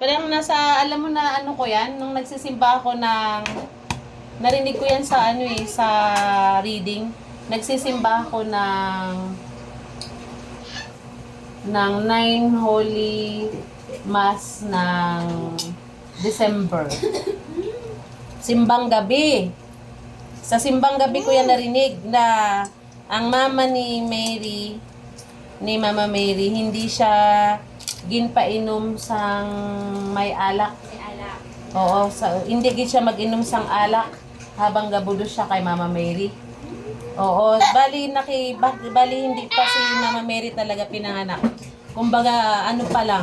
Parang nasa, alam mo na ano ko yan, nung nagsisimba ako ng, narinig ko yan sa ano eh, sa reading. Nagsisimba ako ng 9 Holy Mass ng December. Simbang gabi. Sa simbang gabi ko yan narinig na ang mama ni Mary, ni Mama Mary, hindi siya ginpainom sang may alak. May alak. Oo, hindi gid siya mag-inom sang alak habang gabudo siya kay Mama Mary. Oo, bali hindi pa si Mama Mary talaga pinanganak. Kumbaga, ano pa lang,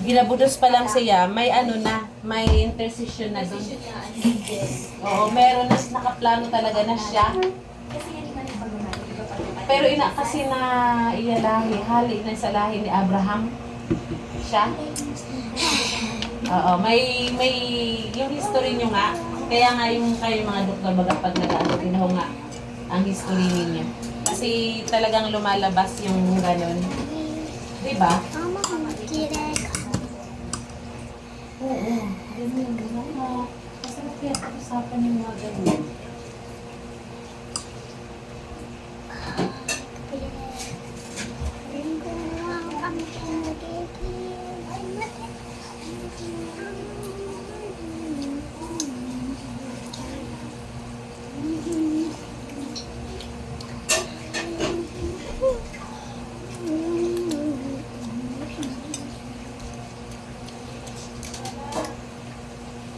ginabudos pa lang siya, may ano na, may intercession na doon. Oo, meron na, nakaplano talaga na siya. Kasi hindi man yung pagmamahal. Di ba pagmamahal? Pero kasi na iyalahi, hali na sa lahi ni Abraham. Siya. Oo, may yung history nyo nga, kaya nga yung kayo mga doktor baga pag nag-ano, tinaho nga ang history ninyo. Kasi talagang lumalabas yung gano'n. Diba? Oo, ganyan, ganyan. Masarap kaya pag-usapan yung mga ganyan.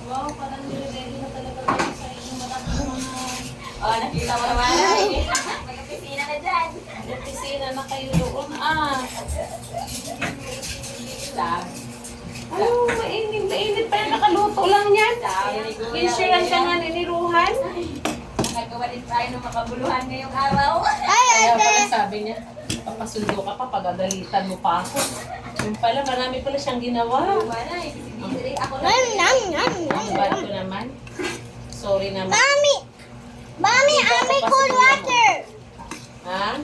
Wow, parang nire-ready na talaga tayo sa inyong malaking mga Oh, nakita mo naman ay. Mag-opisina na dyan. opisina na kayo doon. Ah, Lab. ano, mainit pa yan. Nakaluto lang yan. Insurance ka nga niniruhan. Nakagawa din tayo ng makabuluhan ngayong araw. Kaya pala sabi niya, papasundo ka pa, pagagalitan mo pa ako. Yung pala, marami pala siyang ginawa. Wala eh. Bisibili ako lang. Ang bad ko naman. Sorry naman. Mommy, cold water. Ha?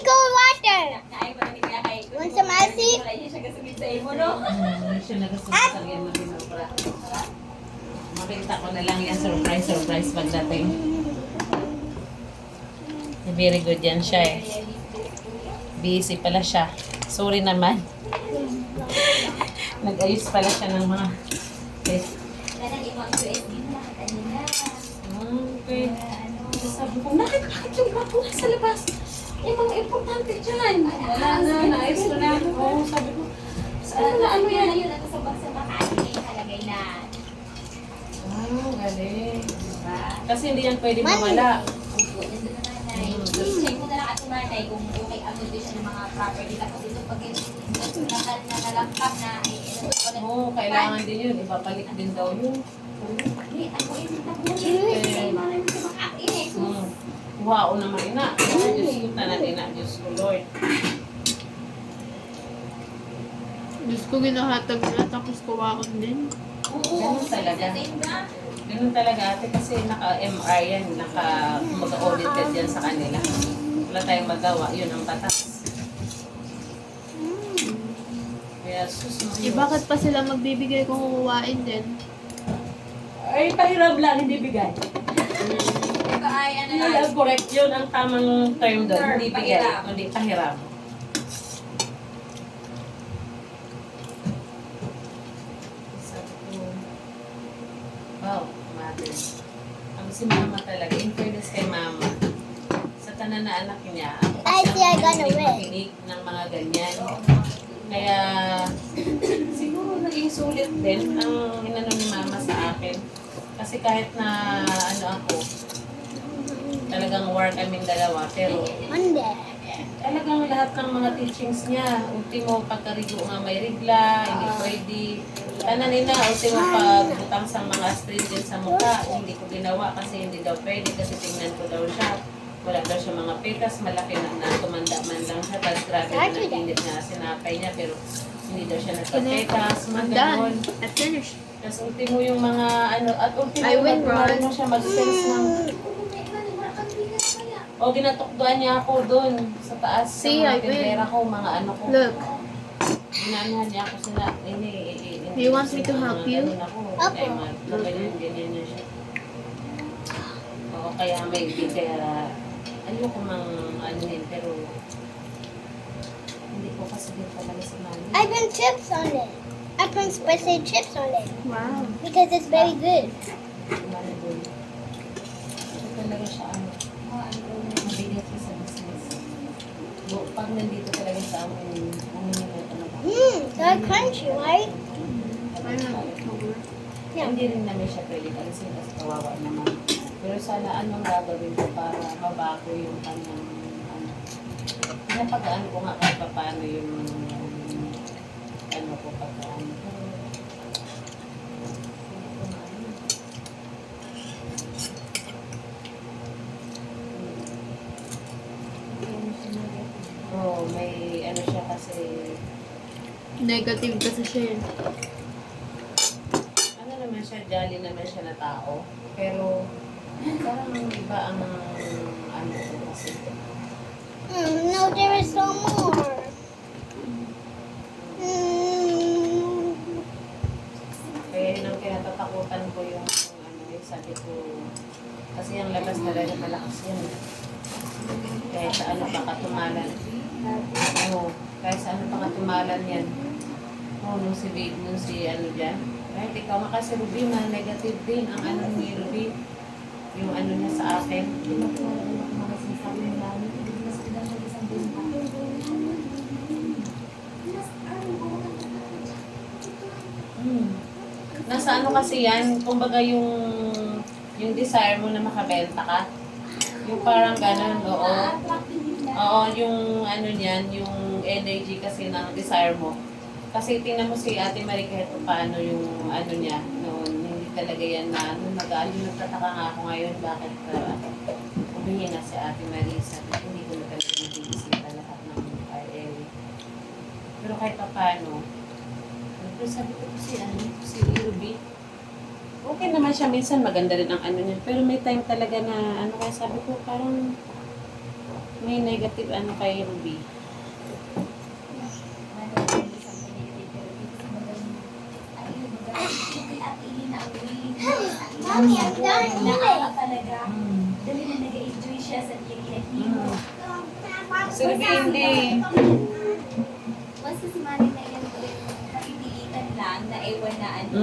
Cold water. Naay pa ni kaya kay. Want some icy? Wala niya siya kasabit sa imo, no? Hindi siya nagsasabi yan na binobra. Makita ko na lang yan, surprise pagdating. Very good yan siya eh. Busy pala siya. Sorry naman. Nag-ayos pala siya ng mga test. Kaya imo ang USB na kanina. Okay. Sabi ko, bakit yung bago sa labas? Yung mga importante dyan. Wala na, naayos ko na. Oo, sabi ko, saan na ano yan? Yun ang sa baksa makain halagay na. Galing. Kasi hindi yan pwede mawala. Upo, nandun na nanay. Check mo na lang at nanay kung okay ang condition ng mga property. Tapos ito pag nakalangkap na ay Oo, kailangan din yun. Ipapalit din daw yun. ako yung tapunin. Maraming sa makain eh. Wow naman ina. Diyos ko, tanan ina. Diyos ko, Lord. Diyos ko, ginahatag nila tapos kuwakon din. Ganun talaga. Ganun talaga ate kasi naka-MR yan. Kumbaga audited yan sa kanila. Wala tayong magawa. Yun ang batas. Kaya susunod. Eh, bakit pa sila magbibigay kung kukuhain din? Ay, pahiram lang, hindi bigay. Ito ay ano Yun ang correct yun, ang tamang term doon. Term, Hindi bigay, pahiram. hindi pahiram. Sabi ko, wow, mother. Ang si mama talaga, in fairness kay mama, sa tanan na anak niya, ako I see I got hindi away. makinig ng mga ganyan. Kaya, siguro naging sulit din ang inano ni mama sa akin. Kasi kahit na ano ako, talagang war kaming dalawa, pero Monday. talagang lahat ng mga teachings niya, ultimo pagkarigo nga may rigla, hindi pwede. Kananina, ultimo pagbutang sa mga astringent sa mukha, hindi ko ginawa kasi hindi daw pwede kasi tingnan ko daw siya. Wala daw siya mga petas, malaki na tumanda man lang siya, tapos grabe na nag-init na sinapay niya, pero hindi daw siya nagpa-petas, mga I'm ganon. done. I finished. Tapos ultimo yung mga ano, at ultimo I win, marunong Ron. siya mag-sense ng o ginatukduan niya ako doon sa taas See, sa I mga win. tindera ko, mga ano ko. Look. Ginanuhan niya ako sila, hindi Do you want me to sila help you? ganun ako. Opo. Kaya ganyan na siya. Oo, kaya may kaya ayoko mang anuhin, pero hindi ko kasi din talaga si mami. I put chips on it. I put spicy chips on it Wow. because it's very good. Si mami doon. Ito talaga siya mabigat siya sa business. Pag nandito talaga sa amin, uminin na talaga. They're crunchy, right? Yeah. Hindi rin namin siya pwede alisin kasi kawawa naman. Pero sana anong gagawin ko para mabago yung kanyang pinapagaan ko nga kahit paano yung ano ko pagkaan. Pero hindi ko maano. Oo, may ano siya kasi Negative kasi siya yun. ano naman siya, jolly naman siya na tao. Pero parang iba ang ano ko kasi. No, there is some more. Kaya yun ang kinatatakutan ko yung sabi ko, kasi yung labas talaga malakas yan. Kahit sa ano pa katumalan. Oo, kahit sa ano pa katumalan yan. Oo, nung si Babe, nung si ano dyan. Kahit ikaw nga kasi Ruby, negative din ang ano ni Ruby. Yung ano niya sa akin. Hindi mo po mga sinasabi ng lalo. Hindi mo sila siya isang benta. Nasa ano kasi yan, kumbaga yung desire mo na makabenta ka. Yung parang ganun, oo. Oo, yung ano niyan, yung energy kasi ng desire mo. Kasi tingnan mo si Ate Marie kahit paano yung ano niya noon, hindi talaga yan na ano, nagtataka nga ako ngayon bakit humihina si Ate Marie. Sabi ko, hindi ko na talaga nag-iisita lahat ng RL. Pero kahit paano, pero sabi ko si Ruby, okay naman siya. Minsan maganda rin ang ano niya. Pero may time talaga na ano kaya sabi ko parang may negative ano kay Ruby. Mommy, I'm done eating. Talaga. Dali na nag-enjoy siya sa pinag-inom. Si Ruby hindi. Basta si Manny na yan, napipilitan lang na ewan na ano.